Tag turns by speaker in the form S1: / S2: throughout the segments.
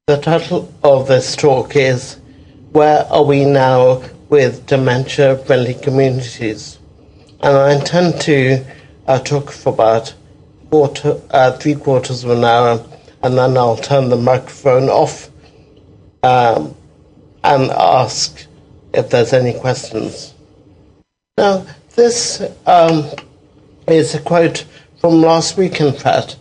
S1: The title of this talk is Where Are We Now with Dementia Friendly Communities? And I intend to talk for about 3/4 of an hour, and then I'll turn the microphone off and ask if there's any questions. Now, this is a quote from last week, in fact,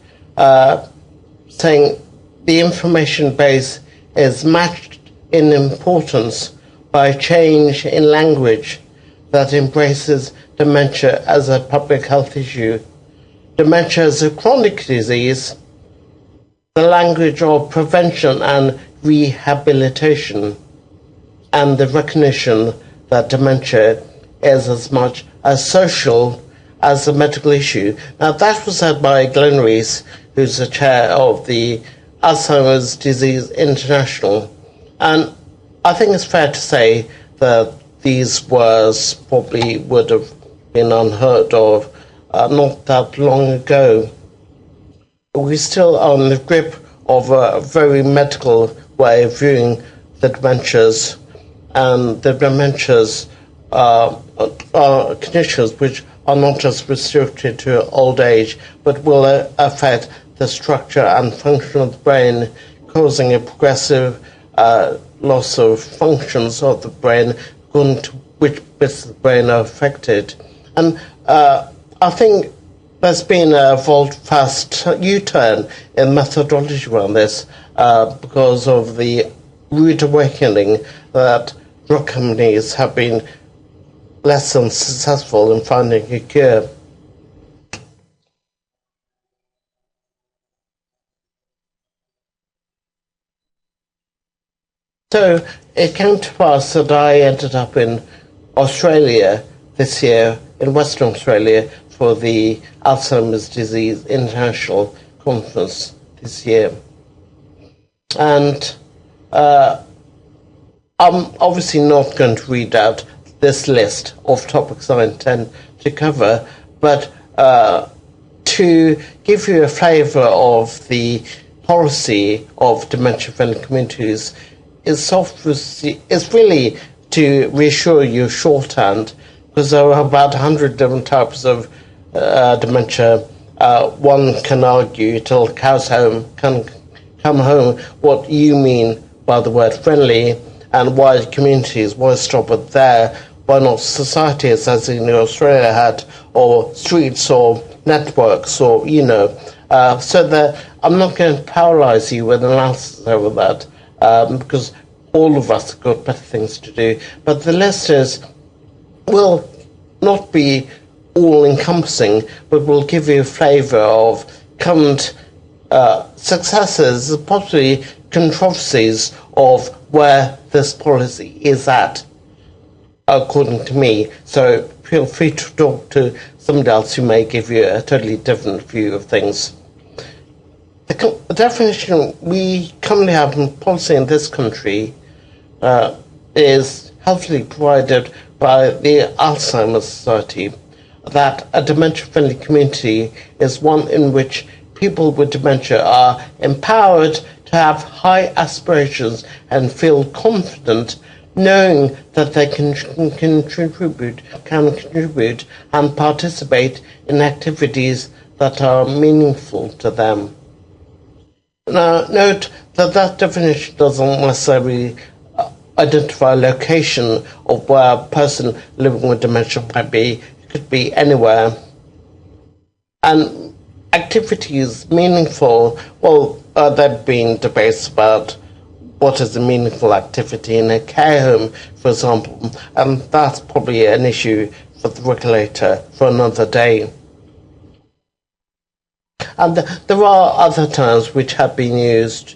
S1: saying the information base is matched in importance by change in language that embraces dementia as a public health issue. Dementia is a chronic disease, the language of prevention and rehabilitation, and the recognition that dementia is as much a social as a medical issue. Now, that was said by Glenn Rees, who's the chair of the Alzheimer's Disease International. And I think it's fair to say that these words probably would have been unheard of not that long ago. We're still on the grip of a very medical way of viewing the dementias, and the dementias are conditions which are not just restricted to old age, but will affect the structure and function of the brain, causing a progressive loss of functions of the brain, according to which bits of the brain are affected. And I think there's been a volte-fast U-turn in methodology around this because of the rude awakening that drug companies have been less than successful in finding a cure. So it came to pass that I ended up in Australia this year, in Western Australia, for the Alzheimer's Disease International Conference this year. And I'm obviously not going to read out this list of topics I intend to cover, but to give you a flavour of the policy of dementia-friendly communities is really to reassure you shorthand, because there are about 100 different types of dementia. One can argue till cows can come home what you mean by the word friendly, and why communities, why stop it there, why not societies as in Australia had, or streets or networks, or so that I'm not going to paralyze you with analysis over that, because all of us have got better things to do. But the list will not be all-encompassing, but will give you a flavour of current successes, possibly controversies of where this policy is at, according to me. So feel free to talk to somebody else who may give you a totally different view of things. The definition we currently have in policy in this country is helpfully provided by the Alzheimer's Society, that a dementia-friendly community is one in which people with dementia are empowered to have high aspirations and feel confident knowing that they can contribute and participate in activities that are meaningful to them. Now, note that that definition doesn't necessarily identify a location of where a person living with dementia might be. It could be anywhere. And activities meaningful, well, there have been debates about what is a meaningful activity in a care home, for example, and that's probably an issue for the regulator for another day. And there are other terms which have been used.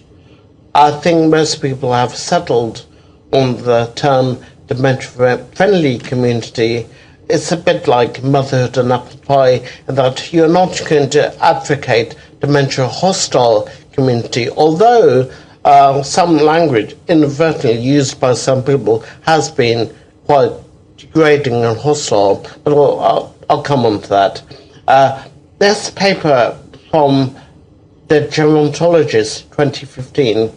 S1: I think most people have settled on the term dementia-friendly community. It's a bit like motherhood and apple pie, in that you're not going to advocate dementia-hostile community, although some language inadvertently used by some people has been quite degrading and hostile, but I'll come on to that. This paper from the Gerontologist 2015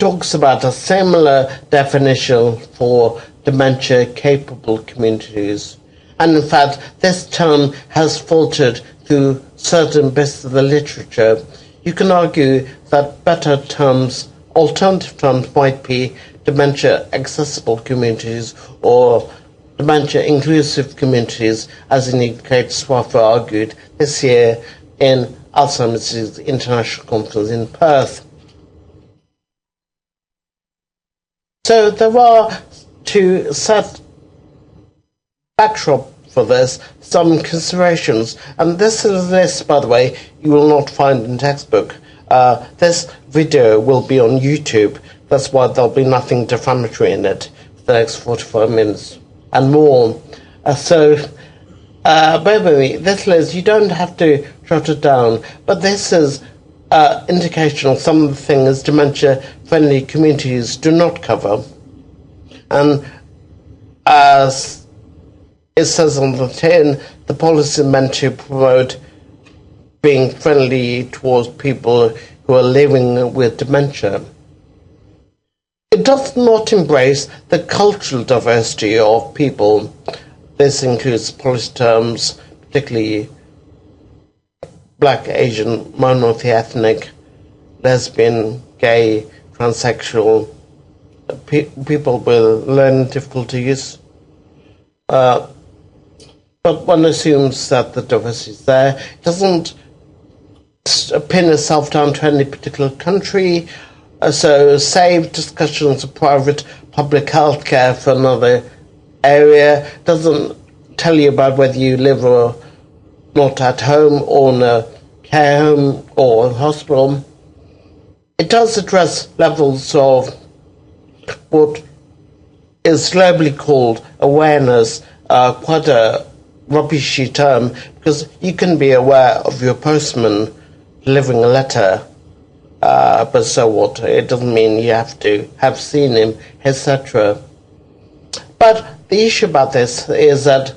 S1: talks about a similar definition for dementia-capable communities. And in fact, this term has faltered through certain bits of the literature. You can argue that better terms, alternative terms, might be dementia-accessible communities or dementia-inclusive communities, as Kate Swaffer argued this year in Alzheimer's International Conference in Perth. So there are, to set backdrop for this, some considerations. And this is a list, by the way, you will not find in textbook. This video will be on YouTube. That's why there'll be nothing defamatory in it for the next 45 minutes and more. Bear with me, this list, you don't have to jot it down, but this is indication of some of the things dementia-friendly communities do not cover. And as it says on the tin, the policy is meant to promote being friendly towards people who are living with dementia. It does not embrace the cultural diversity of people. This includes policy terms, particularly Black, Asian, minority ethnic, lesbian, gay, transsexual, people with learning difficulties. But one assumes that the diversity is there. It doesn't pin itself down to any particular country. So save discussions of private public healthcare for another area. Doesn't tell you about whether you live or not at home or in a care home or a hospital. It does address levels of what is globally called awareness, quite a rubbishy term, because you can be aware of your postman delivering a letter, but so what? It doesn't mean you have to have seen him, etc. But the issue about this is that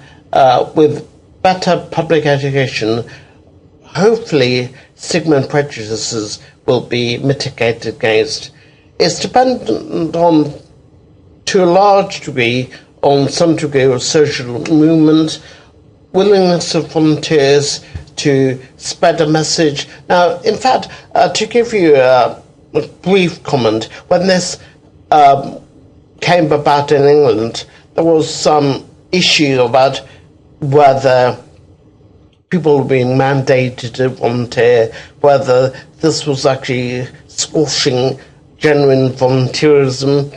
S1: with better public education, hopefully stigma and prejudices will be mitigated against. It's dependent on, to a large degree, on some degree of social movement, willingness of volunteers to spread a message. Now, in fact, to give you a brief comment, when this came about in England, there was some issue about whether people were being mandated to volunteer, whether this was actually squashing genuine volunteerism,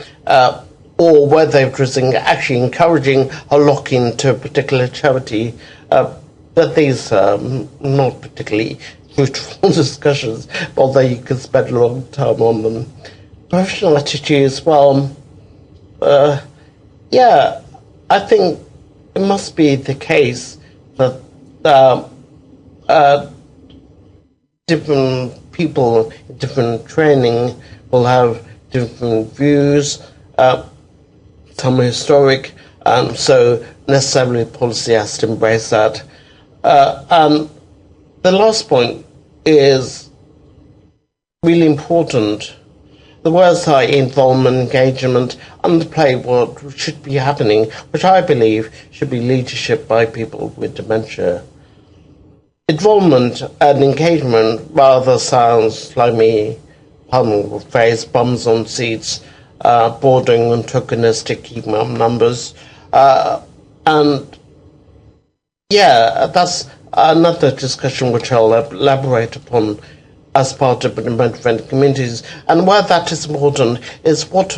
S1: or whether it was actually encouraging a lock-in to a particular charity. But these are not particularly fruitful discussions, although you could spend a long time on them. Professional attitudes, well, yeah, I think it must be the case that different people, different training will have different views, some historic, so necessarily policy has to embrace that. And the last point is really important. The words are involvement, engagement, underplay what should be happening, which I believe should be leadership by people with dementia. Involvement and engagement rather sounds like me, pardon the phrase, bums on seats, bordering on tokenistic email numbers. And yeah, that's another discussion which I'll elaborate upon as part of Dementia Friendly Communities. And why that is important is what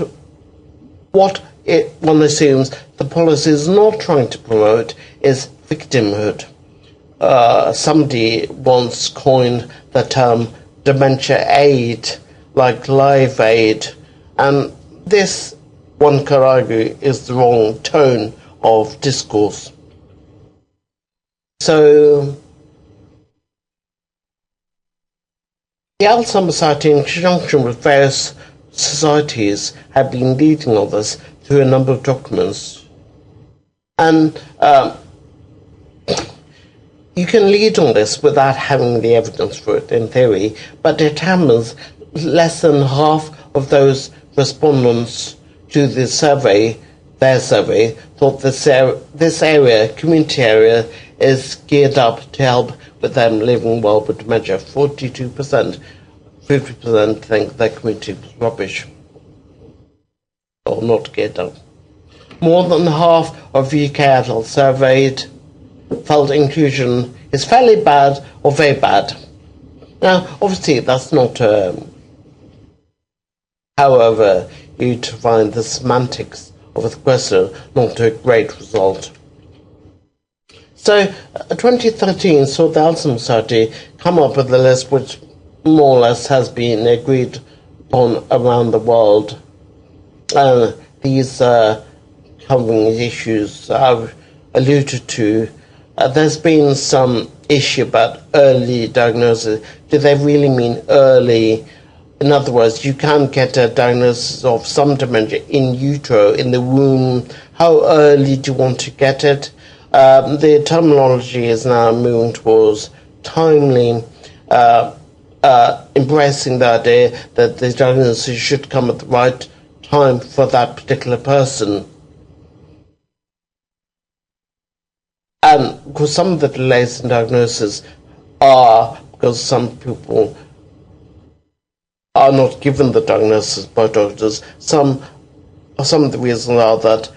S1: one assumes the policy is not trying to promote is victimhood. Somebody once coined the term dementia aid, like Live Aid, and this, one could argue, is the wrong tone of discourse. So, the Alzheimer's Society, in conjunction with various societies, have been leading on this through a number of documents. And you can lead on this without having the evidence for it, in theory, but it happens less than half of those respondents to the survey, their survey, thought this area, community area, is geared up to help with them living well with dementia. 42%, 50% think their community was rubbish or not geared up. More than half of UK adults surveyed felt inclusion is fairly bad or very bad. Now, obviously, that's not, however, you to find the semantics of the question not a great result. So, 2013 saw the Alzheimer's Society come up with a list which more or less has been agreed upon around the world. These covering issues I've alluded to. There's been some issue about early diagnosis. Do they really mean early? In other words, you can get a diagnosis of some dementia in utero, in the womb. How early do you want to get it? The terminology is now moving towards timely, embracing the idea that the diagnosis should come at the right time for that particular person. And because some of the delays in diagnosis are because some people are not given the diagnosis by doctors. Some of the reasons are that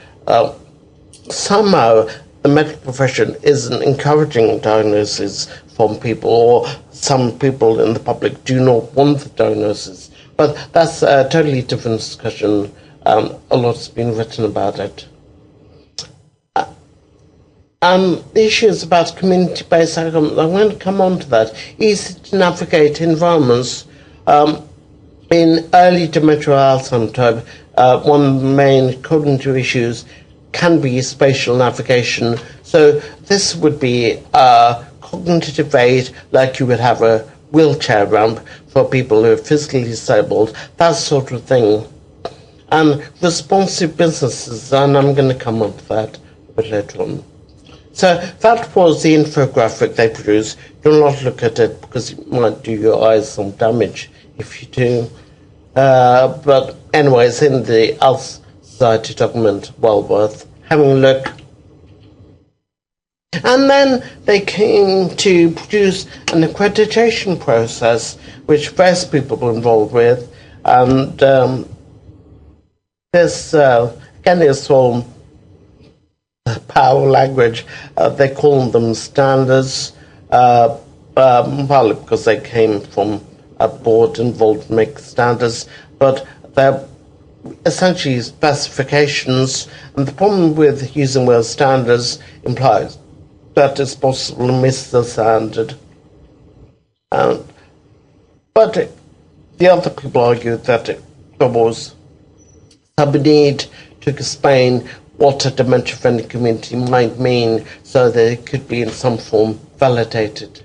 S1: somehow the medical profession isn't encouraging diagnosis from people, or some people in the public do not want the diagnosis. But that's a totally different discussion. A lot's been written about it. The issues about community-based outcomes, I'm going to come on to that. Easy to navigate environments. In early dementia Alzheimer's type, one of the main cognitive issues can be spatial navigation. So this would be a cognitive aid, like you would have a wheelchair ramp for people who are physically disabled, that sort of thing. And responsive businesses, and I'm going to come up with that a bit later on. So that was the infographic they produced. Do not look at it because it might do your eyes some damage if you do. But anyways, in the Alzheimer's Society document, well worth having a look. And then they came to produce an accreditation process, which various people were involved with. And this, again, is all power language. They call them standards, partly because they came from a board involved in making standards, but they're essentially specifications. And the problem with using word standards implies that it's possible to miss the standard. But the other people argued that there was some need to explain what a dementia-friendly community might mean so that it could be in some form validated.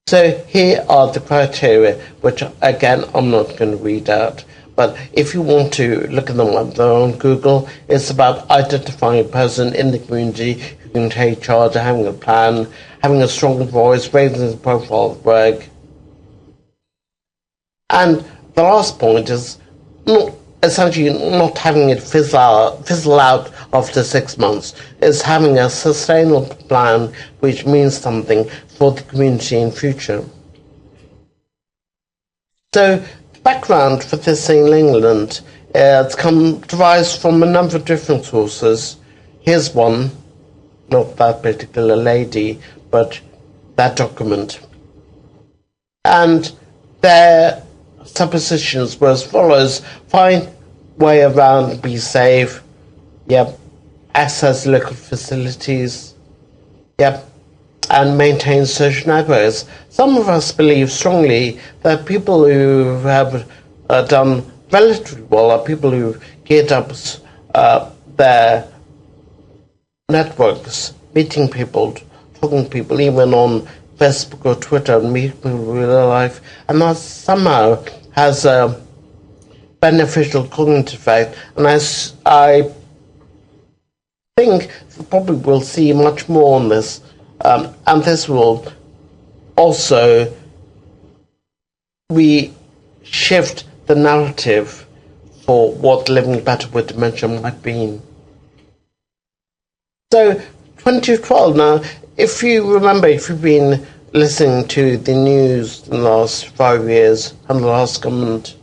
S1: So here are the criteria, which again I'm not going to read out, but if you want to look at them on Google, it's about identifying a person in the community who can take charge, having a plan, having a strong voice, raising the profile of work. And the last point is essentially not having it fizzle out after 6 months. Is having a sustainable plan which means something for the community in future. So the background for this in England derives from a number of different sources. Here's one, not that particular lady, but that document. And their suppositions were as follows: find way around, be safe, yep, access local facilities, yep, and maintain social networks. Some of us believe strongly that people who have done relatively well are people who geared up their networks, meeting people, talking to people, even on Facebook or Twitter, and meeting people in real life, and that somehow has a beneficial cognitive effect. And I think probably we'll see much more on this, and this will also reshift the narrative for what living better with dementia might be. So 2012 now, if you remember, if you've been listening to the news in the last 5 years, and the last government,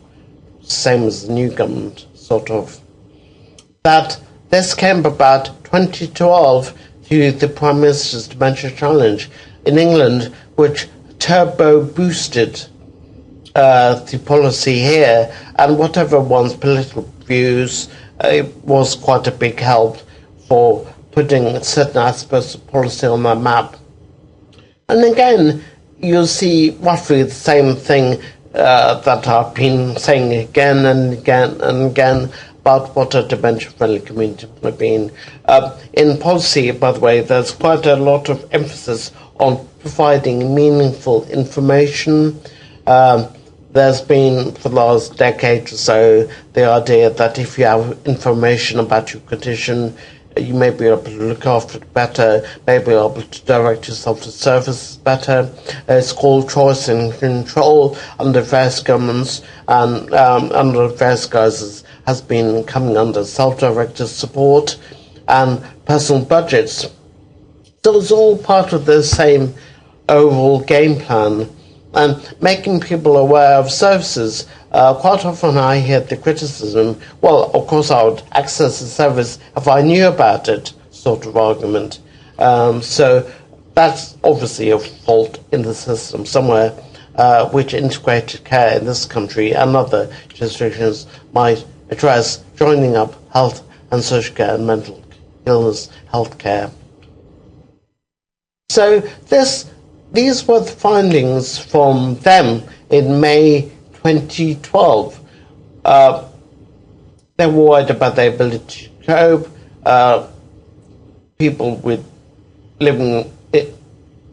S1: same as the new government, sort of, that this came about 2012 through the Prime Minister's Dementia Challenge in England, which turbo boosted the policy here, and whatever one's political views, it was quite a big help for putting certain aspects of policy on the map. And again, you'll see roughly the same thing that I've been saying again and again and again about what a dementia-friendly community might be. In policy, by the way, there's quite a lot of emphasis on providing meaningful information. There's been, for the last decade or so, the idea that if you have information about your condition, you may be able to look after it better, may be able to direct yourself to services better. It's called choice and control under various governments, and under various guises has been coming under self-directed support and personal budgets. So it's all part of the same overall game plan. And making people aware of services, quite often I hear the criticism, well, of course I would access the service if I knew about it, sort of argument. So that's obviously a fault in the system somewhere, which integrated care in this country and other jurisdictions might address, joining up health and social care and mental illness health care. So these were the findings from them in May 2012. They were worried about their ability to cope, people living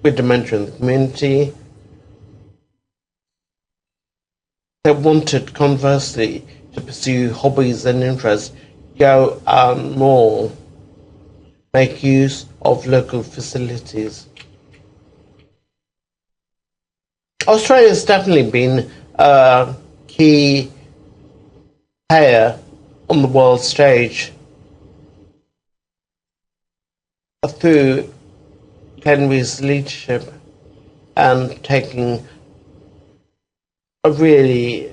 S1: with dementia in the community. They wanted, conversely, to pursue hobbies and interests, go out more, make use of local facilities. Australia has definitely been a key player on the world stage through Henry's leadership and taking a really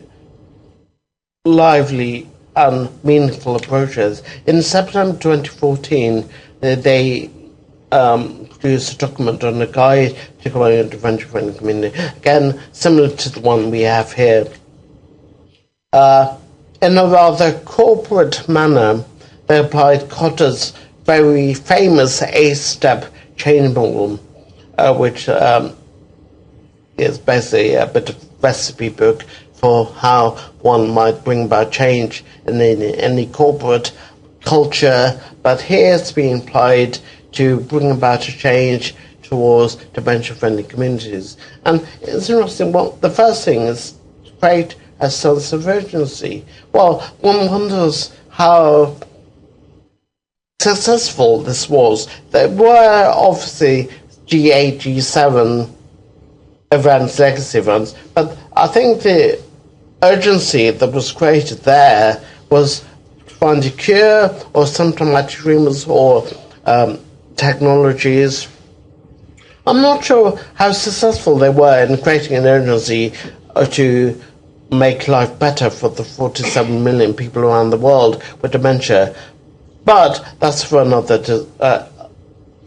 S1: lively and meaningful approaches. In September 2014, they produced a document on a guide to growing a dementia-friendly community. Again, similar to the one we have here. In a rather corporate manner, they applied Cotter's very famous 8-step change model, which is basically a bit of recipe book for how one might bring about change in any corporate culture, but here it's being applied to bring about a change towards dementia-friendly communities. And it's interesting, well, the first thing is to create a sense of urgency. Well, one wonders how successful this was. There were obviously G8, G7 events, legacy events, but I think the urgency that was created there was to find a cure or symptomatic treatments or technologies. I'm not sure how successful they were in creating an urgency to make life better for the 47 million people around the world with dementia, but that's for another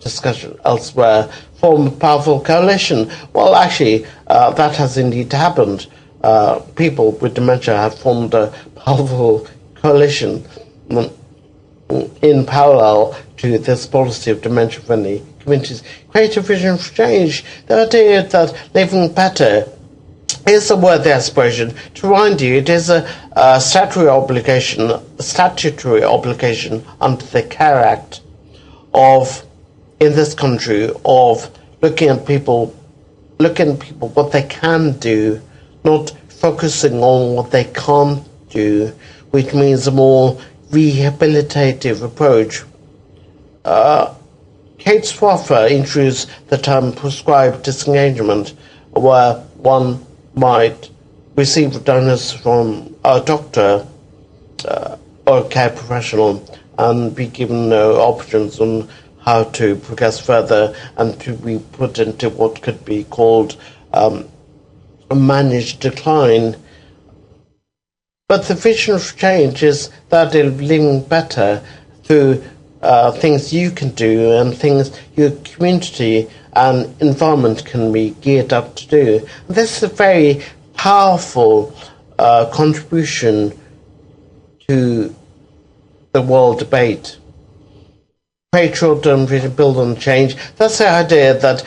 S1: discussion elsewhere. Form a powerful coalition. Well, actually, that has indeed happened. People with dementia have formed a powerful coalition in parallel to this policy of dementia-friendly communities. Create a vision for change. The idea that living better is a worthy aspiration. To remind you, it is a statutory obligation under the Care Act in this country of looking at people what they can do, not focusing on what they can't do, which means a more rehabilitative approach. Kate Swaffer introduced the term prescribed disengagement, where one might receive a diagnosis from a doctor or a care professional and be given no options on how to progress further and to be put into what could be called a managed decline. But the vision of change is that of living better through things you can do and things your community and environment can be geared up to do. And this is a very powerful contribution to the world debate. Create short-term vision, build on change. That's the idea that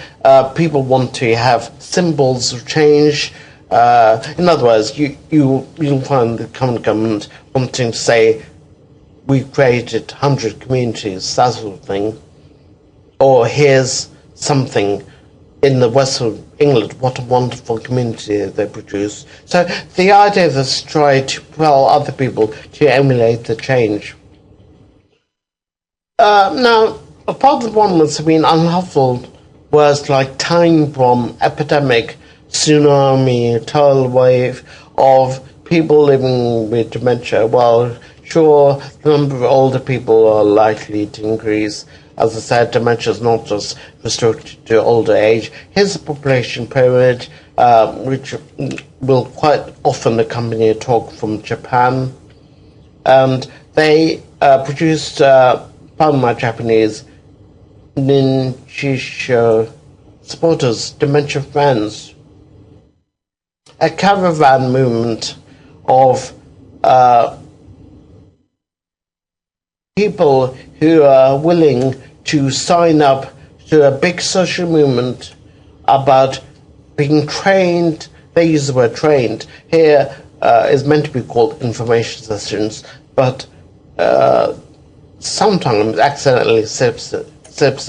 S1: people want to have symbols of change. In other words, you'll find the current government wanting to say, we've created 100 communities, that sort of thing. Or here's something in the west of England, what a wonderful community they produce. So the idea is to try to propel other people to emulate the change. Now, a part of the problems have been unhelpful words like time bomb, epidemic, tsunami, tidal wave of people living with dementia. Well, sure, the number of older people are likely to increase. As I said, dementia is not just restricted to older age. Here's a population pyramid, which will quite often accompany a talk from Japan. And they produced, pardon my Japanese, Ninchisho supporters, Dementia Friends, a caravan movement of people who are willing to sign up to a big social movement about being trained. They use the word trained. Here is meant to be called information sessions, but sometimes accidentally slips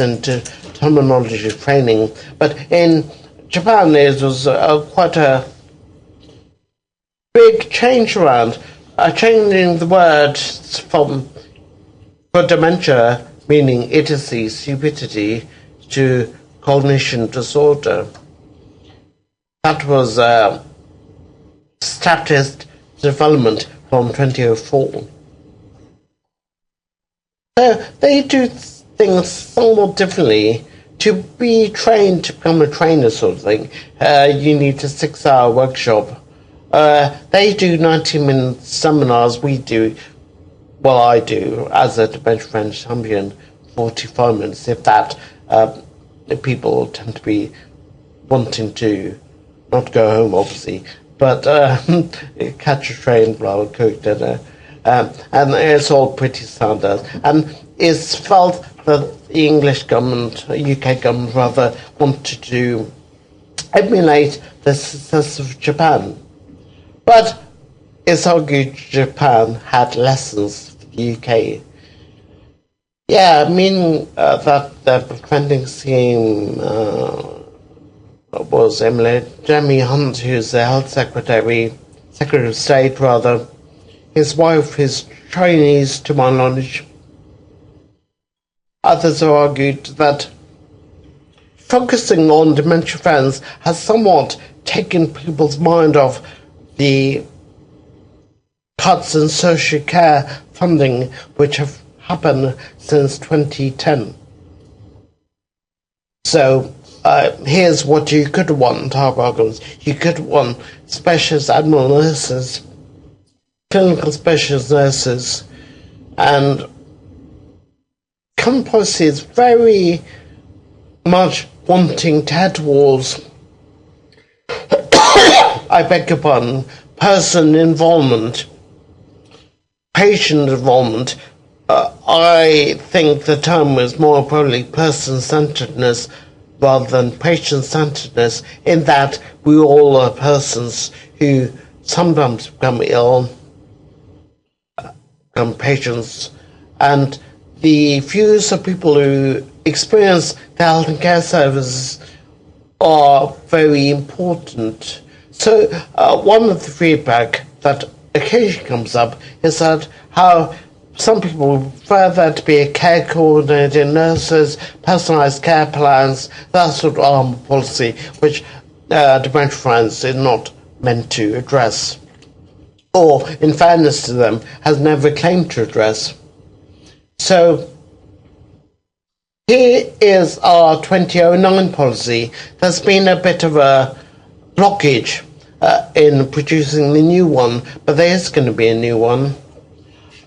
S1: into terminology of training. But in Japan, there was quite a big change around, changing the word from for dementia, meaning idiocy, stupidity, to cognition disorder. That was statist development from 2004. So they do things somewhat differently. To be trained, to become a trainer sort of thing, you need a 6-hour workshop. They do 90-minute seminars. I do, as a Dementia Friendly champion, 45 minutes, if that. People tend to be wanting to not go home, obviously, but catch a train, rather cook dinner. And it's all pretty standard. And it's felt that the English government, UK government rather, wanted to emulate the success of Japan. But it's argued Japan had lessons for the UK. Yeah, meaning that the funding scheme was emulated. Jeremy Hunt, who's the Health Secretary of State rather, his wife is Chinese to my knowledge. Others have argued that focusing on Dementia Friends has somewhat taken people's mind off the cuts in social care funding which have happened since 2010. So here's what you could want, our programs. You could want specialist admiral nurses, clinical specialist nurses, and current policy is very much wanting to head towards I beg your pardon, person involvement, patient involvement. I think the term is more probably person-centeredness rather than patient-centeredness, in that we all are persons who sometimes become ill, become patients, and the views of people who experience the health and care services are very important. So one of the feedback that occasionally comes up is that how some people prefer there to be a care coordinator, nurses, personalised care plans, that sort of arm of policy, which Dementia Friends is not meant to address. or in fairness to them, has never claimed to address. So here is our 2009 policy. There's been a bit of a blockage in producing the new one, but there is going to be a new one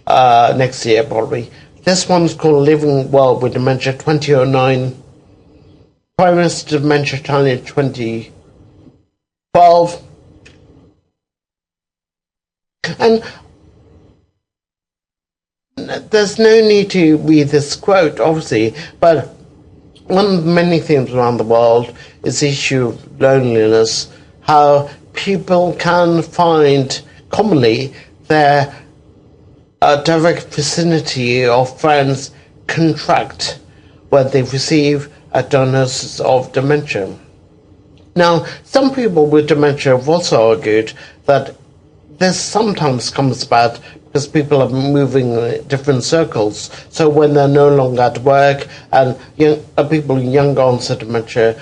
S1: next year probably. This one's called Living Well with Dementia 2009, Prime Minister Dementia Challenge 2012. And there's no need to read this quote, obviously, but one of the many things around the world is the issue of loneliness, how people can find commonly their direct vicinity of friends contract when they receive a diagnosis of dementia. Now, some people with dementia have also argued that this sometimes comes about because people are moving in different circles. So when they're no longer at work, and people with young onset dementia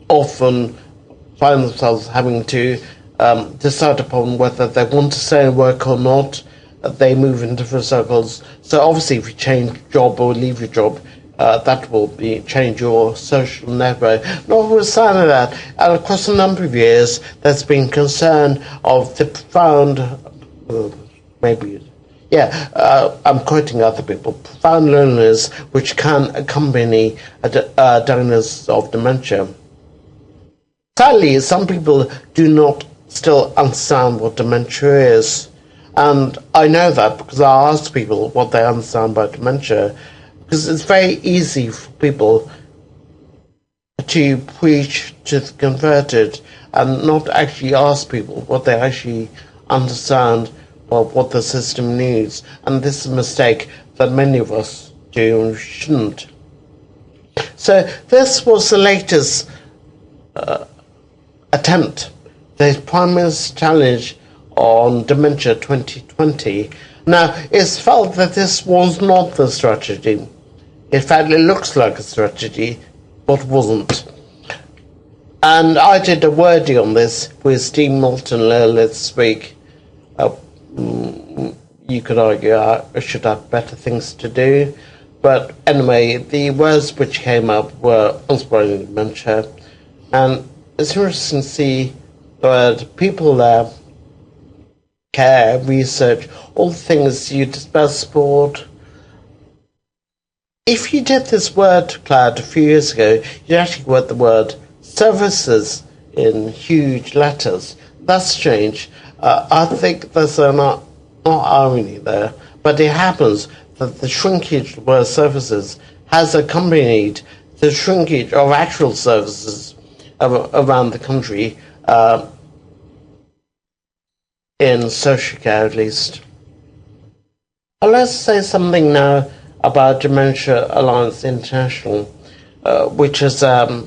S1: often find themselves having to decide upon whether they want to stay in work or not. They move in different circles. So obviously if you change job or leave your job, that will change your social network. Notwithstanding that, and across a number of years, there's been concern of the profound, I'm quoting other people, profound loneliness which can accompany a diagnosis of dementia. Sadly, some people do not still understand what dementia is. And I know that because I ask people what they understand by dementia, because it's very easy for people to preach to the converted and not actually ask people what they actually understand or what the system needs. And this is a mistake that many of us do and shouldn't. So this was the latest attempt, the Prime Minister's Challenge on Dementia 2020. Now, it's felt that this was not the strategy. In fact, it looks like a strategy, but wasn't. And I did a wording on this with Steve Moulton earlier this week. You could argue I should have better things to do. But anyway, the words which came up were unspoiling dementia. And it's interesting to see that people there care, research, all the things you discuss sport. If you did this word cloud a few years ago, you actually wrote the word services in huge letters. That's changed. I think there's not irony there, but it happens that the shrinkage of the word services has accompanied the shrinkage of actual services around the country, in social care at least. Let's say something now about Dementia Alliance International, which is a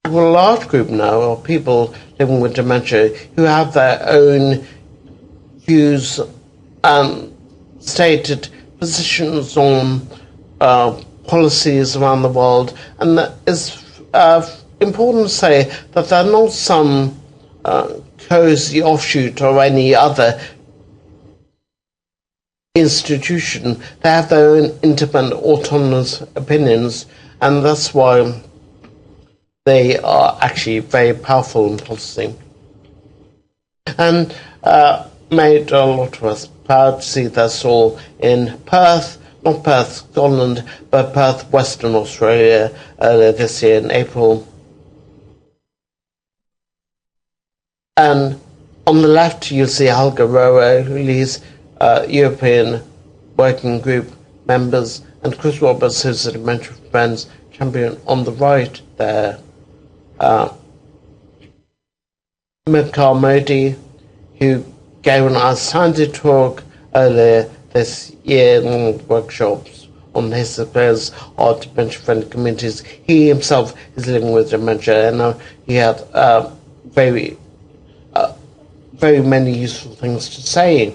S1: large group now of people living with dementia who have their own views and stated positions on policies around the world. And it's important to say that they're not some cozy offshoot or any other institution. They have their own independent autonomous opinions, and that's why they are actually very powerful in policy. And made a lot of us proud to see this all in Perth, not Perth, Scotland, but Perth, Western Australia, earlier this year in April. And on the left, you'll see Helga Roro, who leads European Working Group members, and Chris Roberts, who's a Dementia Friends champion on the right there. Milkar Modi, who gave an outstanding talk earlier this year in one of the workshops on his experience of Dementia Friendly Communities. He himself is living with dementia, and he had very many useful things to say.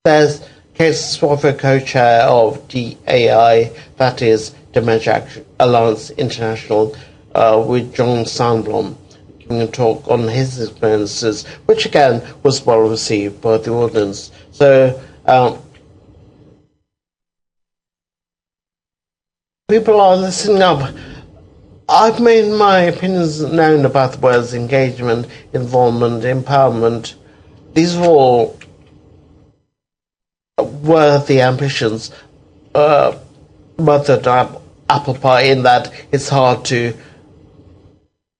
S1: There's Kate Swaffer, co-chair of DAI, that is Dementia Alliance International, with John Sandblom, giving a talk on his experiences, which again was well received by the audience. So people are listening up. I've made my opinions known about the words engagement, involvement, empowerment. These are all worthy ambitions, but that apple pie in that it's hard to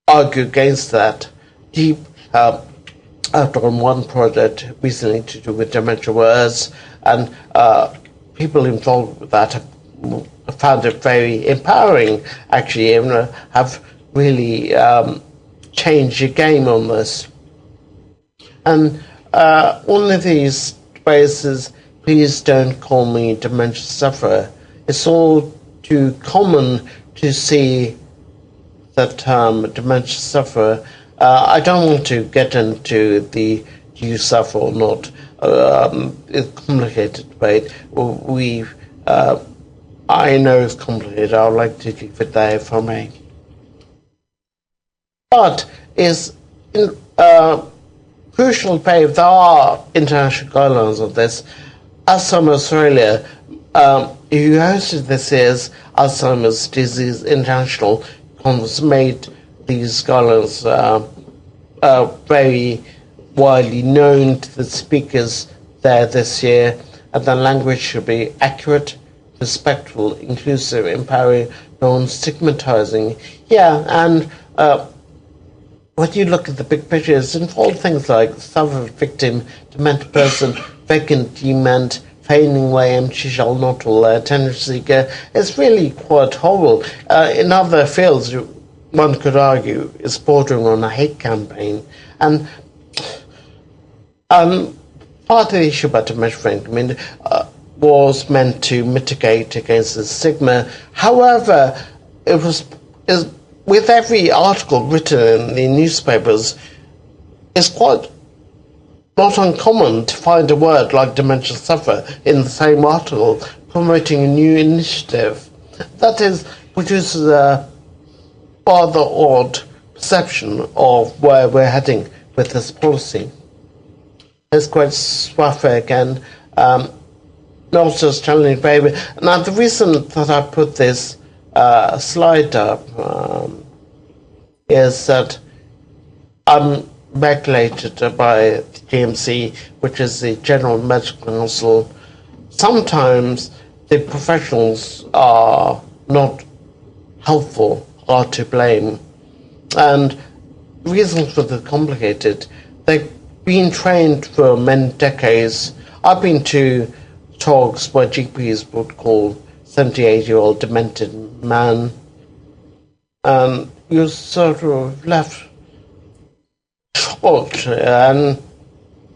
S1: argue against that. I've done one project recently to do with dementia words, and people involved with that have found it very empowering, actually, and have really changed the game on this. And one of these phrases, please don't call me dementia sufferer, it's all too common to see the term dementia sufferer. I don't want to get into the do you suffer or not. It's a complicated debate. I know it's complicated. I would like to keep it there if I may. But it's crucial to pay. There are international guidelines on this. Alzheimer's Australia, who hosted this year's Alzheimer's Disease International Conference, made these guidelines very widely known to the speakers there this year, and the language should be accurate, respectful, inclusive, empowering, non-stigmatizing. Yeah, and when you look at the big pictures, involve things like sufferer, victim, demented person, vacant, dement, feigning way, empty shell, not all, attention seeker. It's really quite horrible. In other fields, one could argue it's bordering on a hate campaign. And part of the issue about Dementia Friendly Communities was meant to mitigate against the stigma. However, with every article written in the newspapers, it's quite not uncommon to find a word like dementia sufferer in the same article promoting a new initiative. That produces a rather odd perception of where we're heading with this policy. It's quite swaffy again, not just challenging behaviour. Now, the reason that I put this slide up is that I'm regulated by the GMC, which is the General Medical Council. Sometimes the professionals are not helpful, are to blame, and reasons for the complicated. They've been trained for many decades. I've been to talks where GPs would call 78-year-old demented man, and you're sort of left shocked and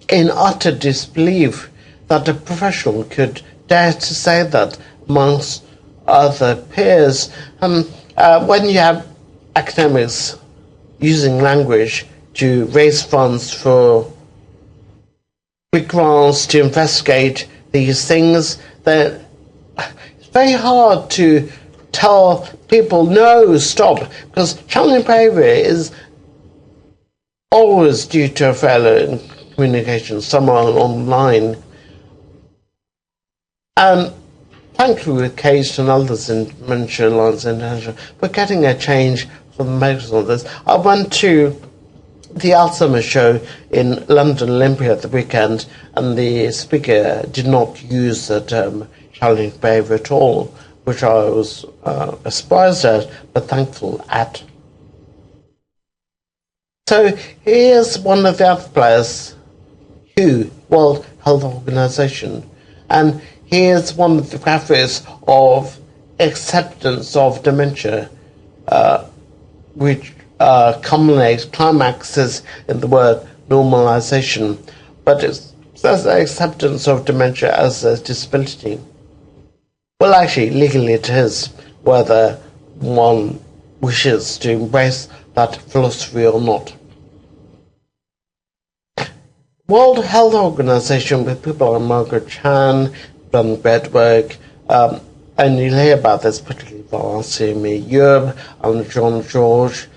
S1: in utter disbelief that a professional could dare to say that amongst other peers. When you have academics using language to raise funds for big grants to investigate these things, then it's very hard to tell people, no, stop, because challenging behaviour is always due to a failure in communication somewhere online. And thankfully with Case and others in Dementia Alliance International, we're getting a change from the medical on this. I went to the Alzheimer's show in London Olympia at the weekend, and the speaker did not use the term challenging behaviour at all, which I was surprised at, but thankful at. So here's one of the other players, WHO, World Health Organization, and here's one of the graphics of acceptance of dementia, which climaxes in the word normalization, but it says acceptance of dementia as a disability. Well, actually, legally it is, whether one wishes to embrace that philosophy or not. World Health Organization, with people like Margaret Chan, done great work, and you'll hear about this particularly from RCME Europe and John George.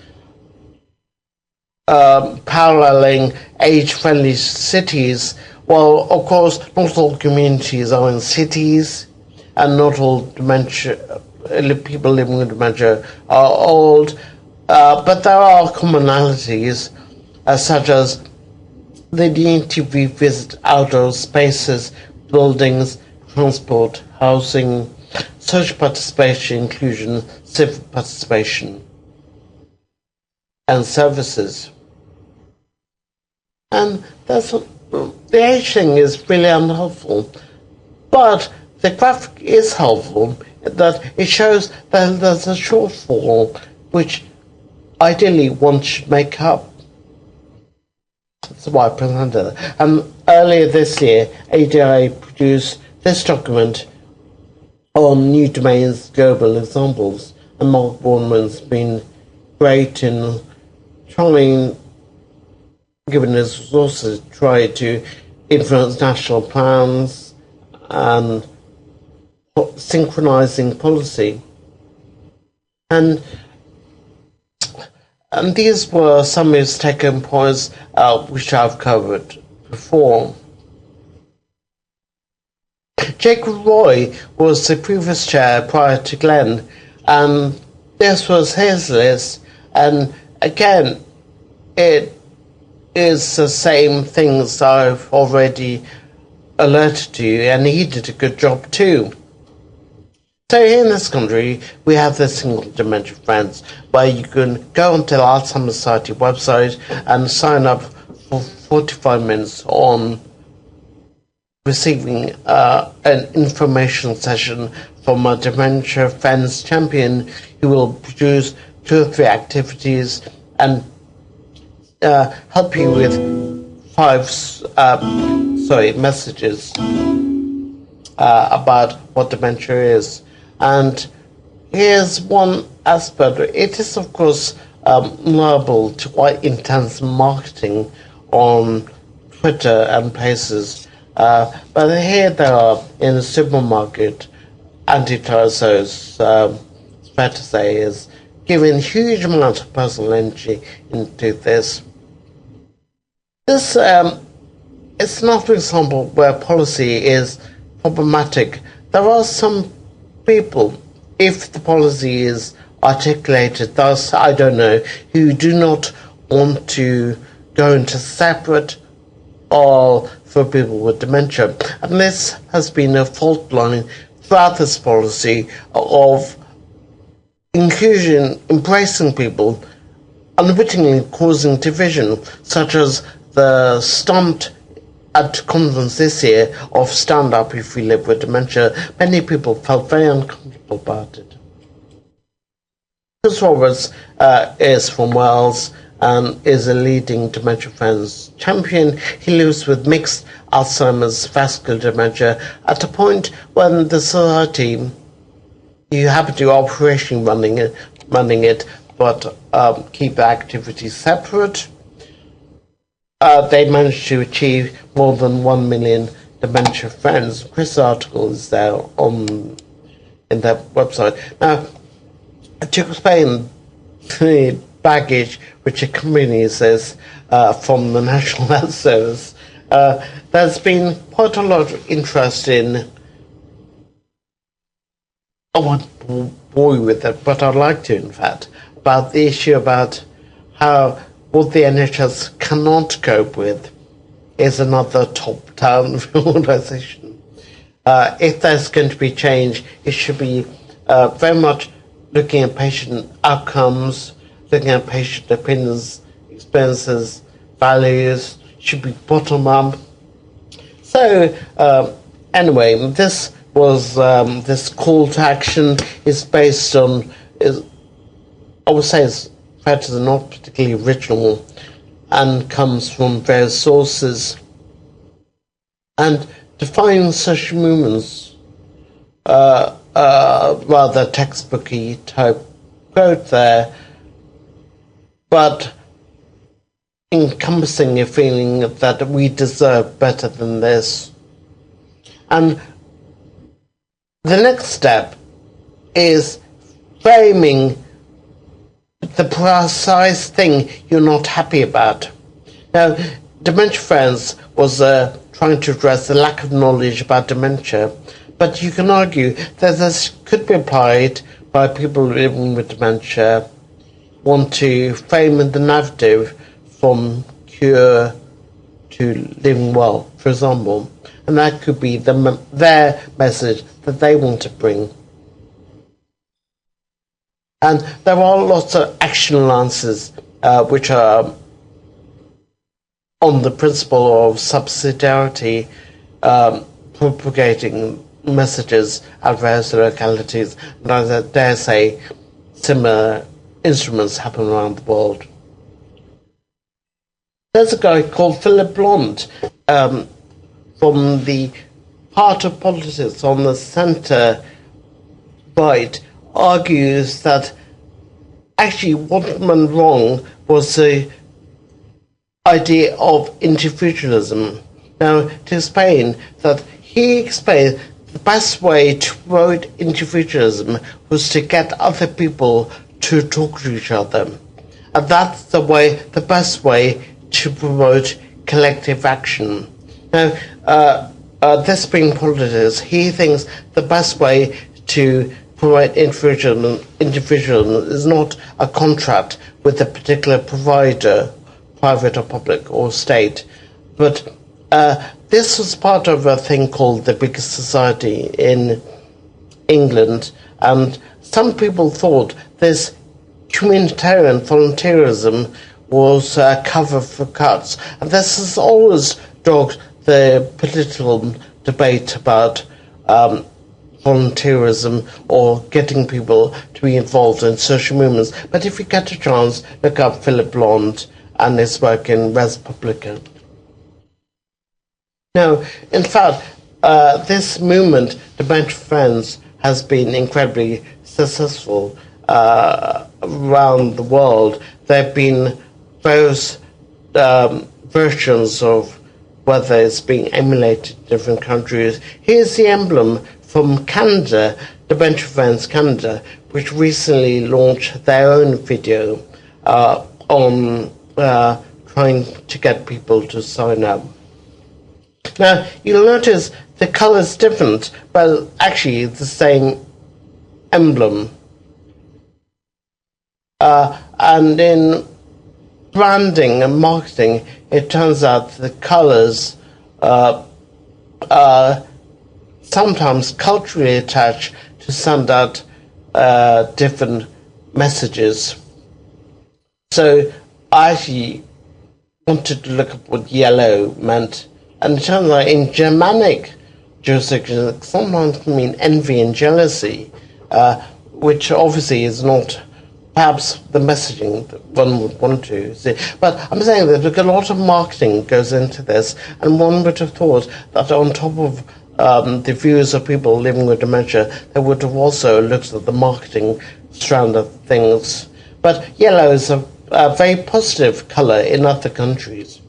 S1: paralleling age-friendly cities. Well, of course, not all communities are in cities, and not all people living with dementia are old, but there are commonalities, such as the need to revisit outdoor spaces, buildings, transport, housing, social participation, inclusion, civic participation, and services. And the age thing is really unhelpful, but the graphic is helpful in that it shows that there's a shortfall which ideally one should make up. That's why I presented it. And earlier this year, ADI produced this document on new domains global examples, and Mark Bourneman's been great in trying, given his resources, try to influence national plans and synchronizing policy. And these were some of his take-home points, which I've covered before. Jacob Roy was the previous chair prior to Glenn, and this was his list. And again, it is the same things I've already alerted to you, and he did a good job too. So here in this country, we have the Single Dementia Friends, where you can go onto the Alzheimer's Society website and sign up for 45 minutes on receiving an information session from a Dementia Friends champion who will produce 2 or 3 activities and help you with 5 messages about what dementia is. And here's one aspect. It is, of course, liable to quite intense marketing on Twitter and places. But here they are in the supermarket. Anti-Tarsos, it's fair to say, is giving huge amount of personal energy into this. This it's not an example where policy is problematic. There are some people, if the policy is articulated thus, I don't know, who do not want to go into separate or for people with dementia. And this has been a fault line throughout this policy of inclusion, embracing people, unwittingly causing division, such as the stunt at conference this year of Stand Up If We Live with Dementia. Many people felt very uncomfortable about it. Chris Roberts is from Wales and is a leading Dementia Friends champion. He lives with mixed Alzheimer's vascular dementia at a point when the society, you have to do operation running it, but keep the activities separate. They managed to achieve more than 1 million Dementia Friends. Chris' article is there in their website. Now, to explain the baggage which accompanies this from the National Health Service, there's been quite a lot of interest in, I won't bore you with it, but I'd like to, in fact, about the issue about how what the NHS cannot cope with is another top-down organisation. If there's going to be change, it should be very much looking at patient outcomes, looking at patient opinions, experiences, values, should be bottom-up. So, anyway, this was, this call to action is based on, I would say it's factors are not particularly original and comes from various sources. And defining social movements, rather textbooky type quote there, but encompassing a feeling that we deserve better than this. And the next step is framing the precise thing you're not happy about. Now, Dementia Friends was trying to address the lack of knowledge about dementia, but you can argue that this could be applied by people living with dementia, want to frame the narrative from cure to living well, for example, and that could be their message that they want to bring. And there are lots of action alliances which are on the principle of subsidiarity, propagating messages at various localities, and I dare say similar instruments happen around the world. There's a guy called Philip Blond from the Heart of Politics on the centre right, argues that actually what went wrong was the idea of individualism. Now, to explain that, he explained the best way to promote individualism was to get other people to talk to each other. And that's the best way to promote collective action. Now, this being politics, he thinks the best way to promote individualism is not a contract with a particular provider, private or public or state, but this was part of a thing called the Biggest Society in England, and some people thought this communitarian volunteerism was a cover for cuts, and this has always dogged the political debate about volunteerism or getting people to be involved in social movements. But if you get a chance, look up Philip Blond and his work in Res Publica. Now, in fact, this movement, Dementia Friends, has been incredibly successful around the world. There have been various versions of whether it's being emulated in different countries. Here's the emblem from Canada, Dementia Friends Canada, which recently launched their own video on trying to get people to sign up. Now, you'll notice the colour's different, but actually it's the same emblem. And in branding and marketing, it turns out the colours are sometimes culturally attached to send out different messages. So I actually wanted to look up what yellow meant, and it turns out in Germanic jurisdictions it sometimes can mean envy and jealousy, which obviously is not perhaps the messaging that one would want to see. But I'm saying that a lot of marketing goes into this, and one would have thought that on top of the views of people living with dementia, they would have also looked at the marketing strand of things. But yellow is a very positive colour in other countries.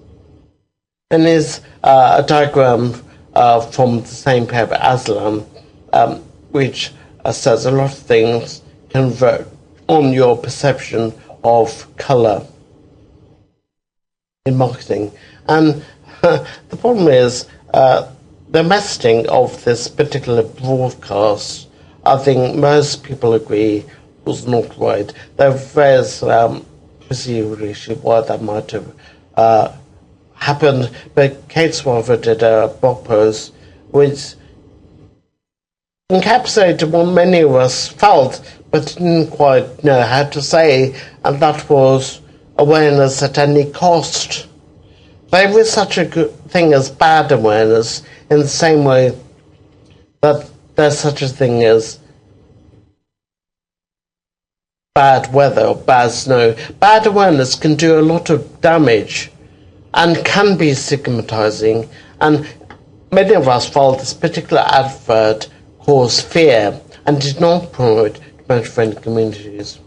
S1: And there's a diagram from the same paper, Aslan, which says a lot of things convert on your perception of colour in marketing. And the problem is the messaging of this particular broadcast, I think most people agree, was not right. There are various perceived why that might have happened, but Kate Swaver did a blog post which encapsulated what many of us felt but didn't quite know how to say, and that was awareness at any cost. There is such a good thing as bad awareness, in the same way that there's such a thing as bad weather or bad snow. Bad awareness can do a lot of damage and can be stigmatizing, and many of us felt this particular advert caused fear and did not promote dementia friendly communities.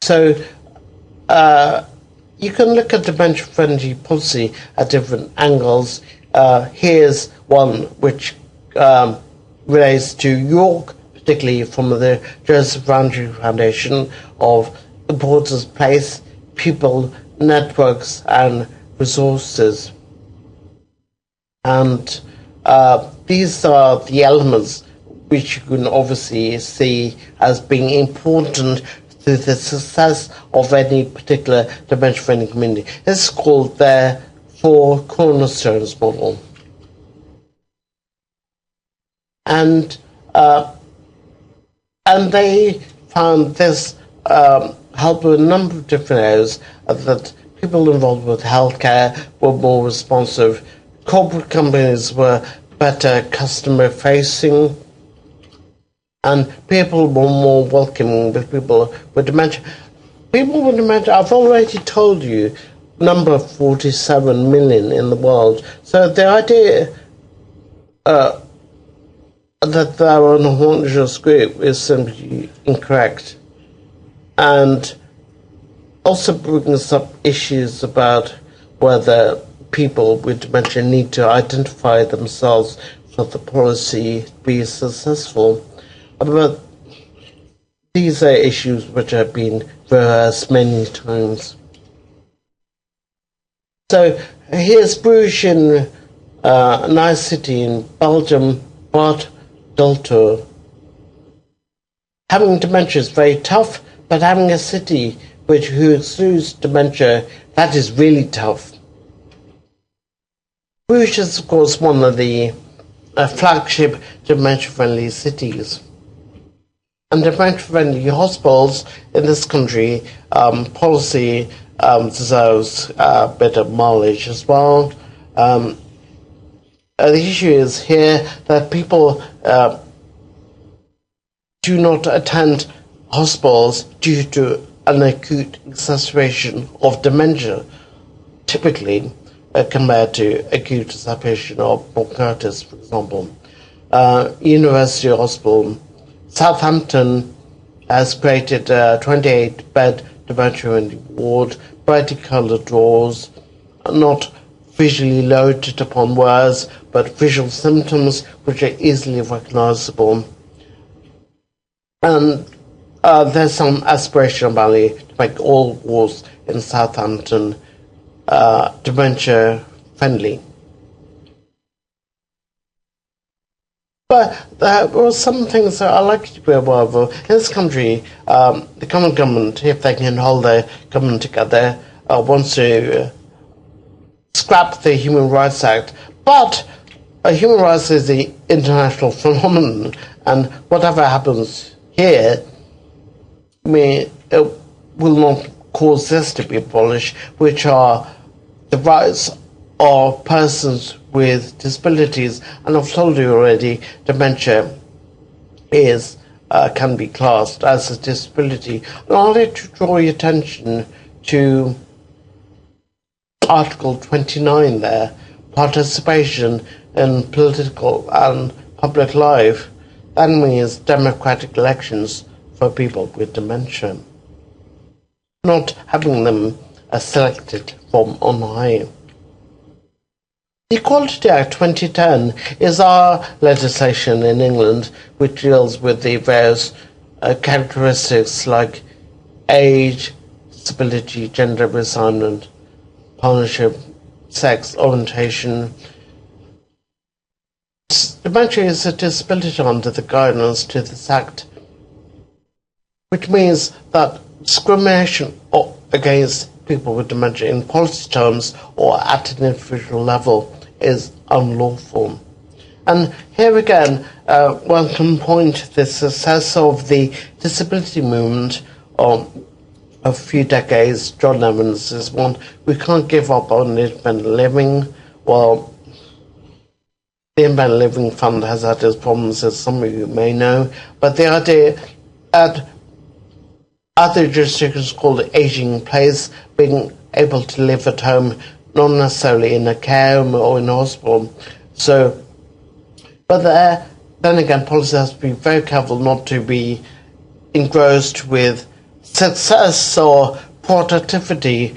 S1: So you can look at dementia friendly policy at different angles. Here's one which relates to your particularly from the Joseph Roundtree Foundation, of importance, place, people, networks, and resources. And these are the elements which you can obviously see as being important to the success of any particular dementia-friendly community. This is called their 4 cornerstones model. And they found this helped with a number of different areas, that people involved with healthcare were more responsive, corporate companies were better customer facing, and people were more welcoming with people with dementia. People with dementia, I've already told you, number 47 million in the world. So the idea that they are an homogeneous group is simply incorrect. And also brings up issues about whether people with dementia need to identify themselves for the policy to be successful. But these are issues which have been rehearsed many times. So here's Bruges, a nice city in Belgium, Bad Delta. Having dementia is very tough, but having a city who excludes dementia, that is really tough. Bruges is, of course, one of the flagship dementia-friendly cities. And dementia-friendly hospitals in this country policy deserves a bit of mileage as well. The issue is here that people do not attend hospitals due to an acute exacerbation of dementia, typically compared to acute exacerbation of bronchitis, for example. University Hospital Southampton has created a 28-bed dementia ward, brightly coloured doors, not visually loaded upon words, but visual symptoms which are easily recognisable. And there's some aspiration value to make all wards in Southampton dementia friendly. But there were some things that I like to be aware of. In this country, the common government, if they can hold their government together, wants to scrap the Human Rights Act. But human rights is the international phenomenon, and whatever happens here it will not cause this to be abolished, which are the rights of persons with disabilities. And I've told you already, dementia can be classed as a disability. And I'd like to draw your attention to Article 29 there, participation in political and public life. That means democratic elections for people with dementia, not having them selected from on high. The Equality Act 2010 is our legislation in England which deals with the various characteristics like age, disability, gender reassignment, partnership, sex, orientation. Dementia is a disability under the guidance to this Act, which means that discrimination against people with dementia in policy terms or at an individual level is unlawful. And here again, one can point to the success of the disability movement of a few decades. John Evans is one. We can't give up on independent living. Well, the Independent Living Fund has had its problems, as some of you may know, but the idea at other jurisdictions called aging in place, being able to live at home, not necessarily in a care home or in a hospital. So, but then again, policy has to be very careful not to be engrossed with success or productivity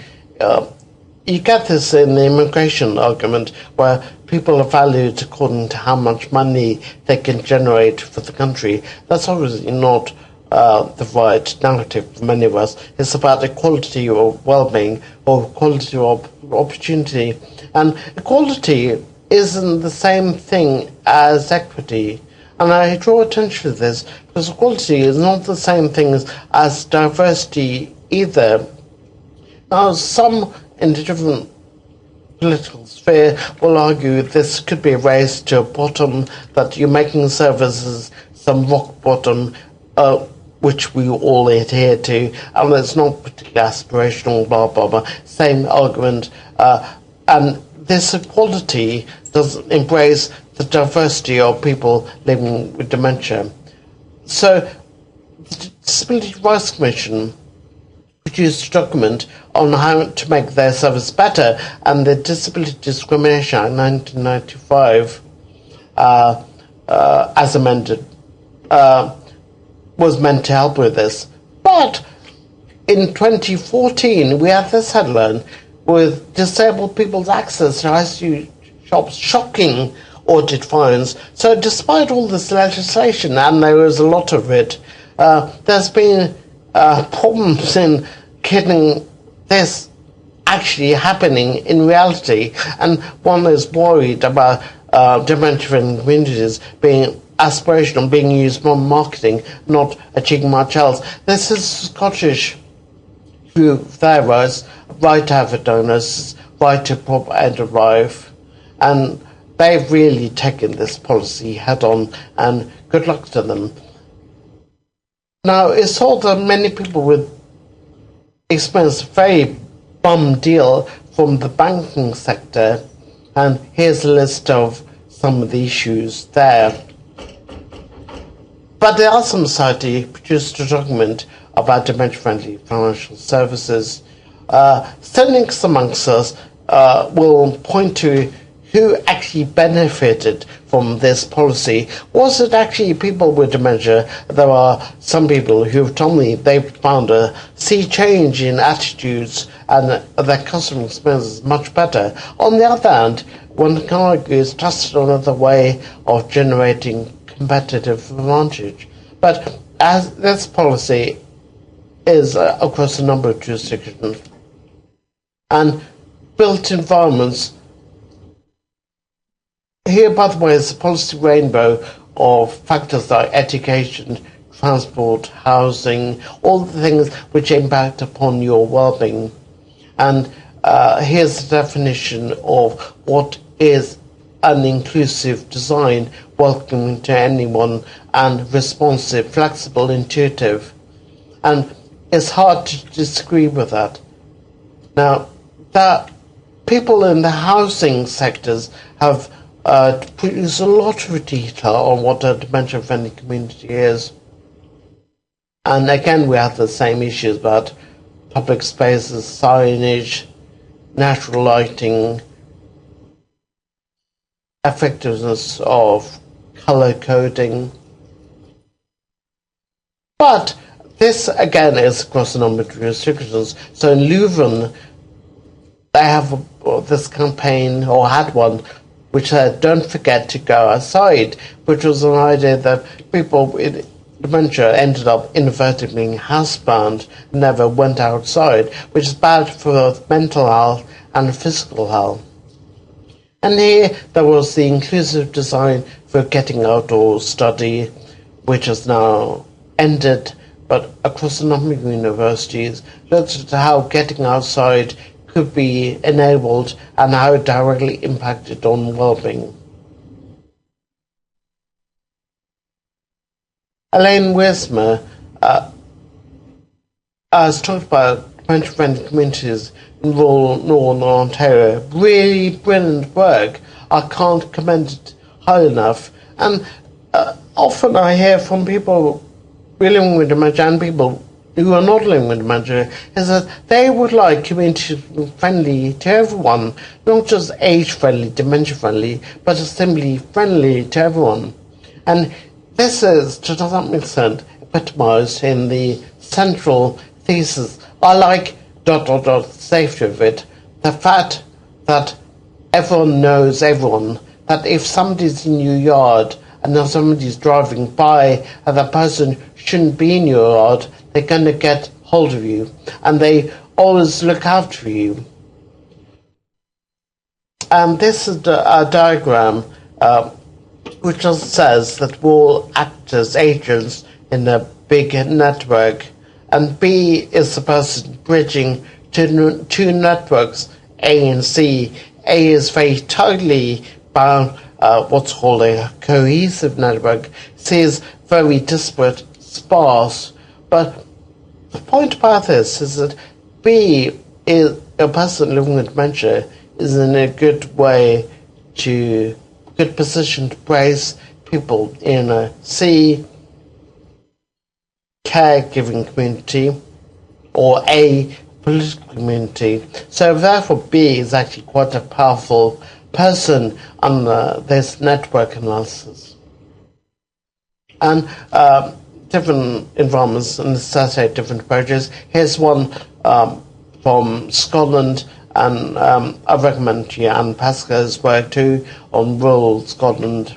S1: you get this in the immigration argument where people are valued according to how much money they can generate for the country. That's obviously not the right narrative for many of us. It's about equality of well-being or equality of opportunity. And equality isn't the same thing as equity. And I draw attention to this because equality is not the same thing as diversity either. Now, some in the different political sphere will argue this could be a race to a bottom, that you're making services some rock bottom, which we all adhere to, and it's not particularly aspirational, blah, blah, blah. Same argument. And this equality doesn't embrace the diversity of people living with dementia. So the Disability Rights Commission produced a document on how to make their service better, and the Disability Discrimination Act 1995, as amended, was meant to help with this. But in 2014, we had this headline with disabled people's access to ICU shops, shocking audit fines. So despite all this legislation, and there is a lot of it, there's been problems in getting this actually happening in reality, and one is worried about Dementia Friendly Communities being aspirational, being used for marketing, not achieving much else. This is Scottish through their rights, right to have a donors, right to proper end of life, and they've really taken this policy head on, and good luck to them. Now, it's thought that many people would experience a very bum deal from the banking sector, and here's a list of some of the issues there. But the Alzheimer's Society produced a document about dementia-friendly financial services. Cynics amongst us will point to who actually benefited from this policy. Was it actually people with dementia? There are some people who have told me they've found a sea change in attitudes and their customer experience is much better. On the other hand, one can argue it's just another way of generating competitive advantage. But as this policy is across a number of jurisdictions, and built environments, here, by the way, is a policy rainbow of factors like education, transport, housing, all the things which impact upon your well-being. And here's the definition of what is an inclusive design, welcoming to anyone, and responsive, flexible, intuitive. And it's hard to disagree with that. Now, that people in the housing sectors have produced a lot of detail on what a dementia-friendly community is. And again, we have the same issues about public spaces, signage, natural lighting, effectiveness of color coding. But this, again, is across a number of jurisdictions. So in Leuven, they have this campaign, or had one, which said, don't forget to go outside, which was an idea that people with dementia ended up inadvertently being housebound, never went outside, which is bad for mental health and physical health. And here there was the inclusive design for getting outdoors study, which has now ended, but across a number of universities, looked at how getting outside could be enabled and how it directly impacted on well-being. Elaine Wismer has talked about dementia-friendly communities in rural Northern Ontario. Really brilliant work. I can't commend it high enough. And often I hear from people living with dementia and people who are not living with dementia is that they would like community friendly to everyone, not just age friendly, dementia friendly, but simply friendly to everyone. And this is, to some extent, epitomised in the central thesis. I like ... safety of it, the fact that everyone knows everyone, that if somebody's in your yard and if somebody's driving by and that person shouldn't be in your yard, they're going to get hold of you, and they always look out for you. And this is a diagram which just says that we all act as agents in a big network, and B is the person bridging two networks, A and C. A is very tightly bound, what's called a cohesive network. C is very disparate, sparse. But the point about this is that B is a person living with dementia is in a good position to praise people in a C caregiving community or A political community. So therefore B is actually quite a powerful person on this network analysis. And different environments necessitate different approaches. Here's one from Scotland, and I recommend to you Anne Pascoe's work too on rural Scotland.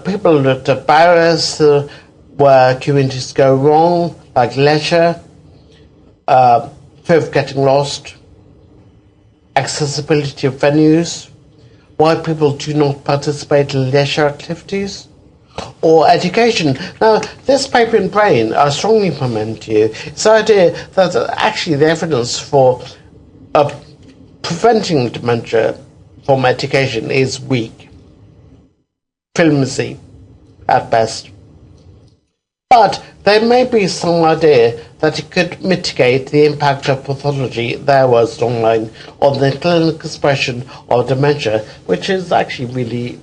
S1: People looked at barriers where communities go wrong, like leisure, fear of getting lost, accessibility of venues, why people do not participate in leisure activities, or education. Now, this paper in Brain, I strongly recommend to you, it's the idea that actually the evidence for preventing dementia from education is weak, flimsy at best. But there may be some idea that it could mitigate the impact of pathology, there was online, on the clinical expression of dementia, which is actually really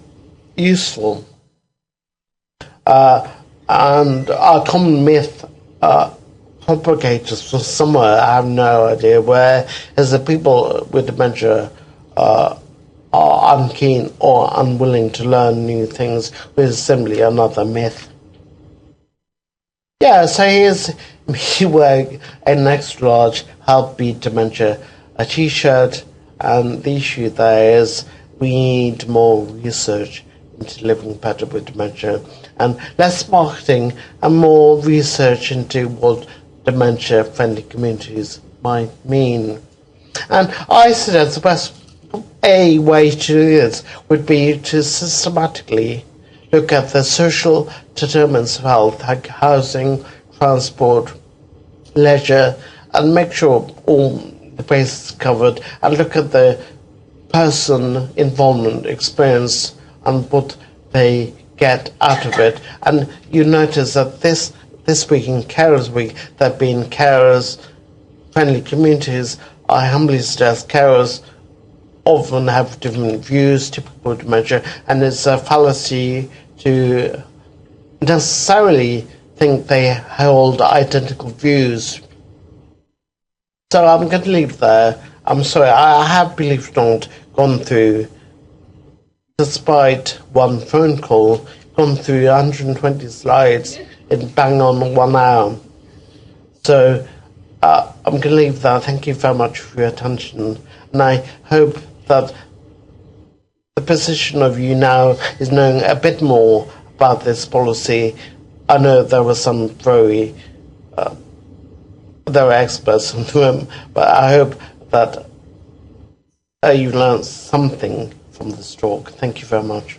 S1: useful. And a common myth propagates from somewhere, I have no idea where, is that people with dementia are unkeen or unwilling to learn new things, which is simply another myth. Yeah, so here's me wearing an extra large Help Beat Dementia a t-shirt, and the issue there is we need more research into living better with dementia, and less marketing and more research into what dementia friendly communities might mean. And I suggest the best way to do this would be to systematically look at the social determinants of health, like housing, transport, leisure, and make sure all the bases covered, and look at the person involvement experience and what they get out of it. And you notice that this week in Carers Week, there have been carers friendly communities. I humbly suggest carers often have different views, typical dementia, and it's a fallacy to necessarily think they hold identical views. So I'm going to leave there. I'm sorry, I have, believe it or not, gone through, despite one phone call, gone through 120 slides in bang on 1 hour. So I'm going to leave there. Thank you very much for your attention, and I hope that the position of you now is knowing a bit more about this policy. I know there were some there were experts in the room, but I hope that you learned something from this talk. Thank you very much.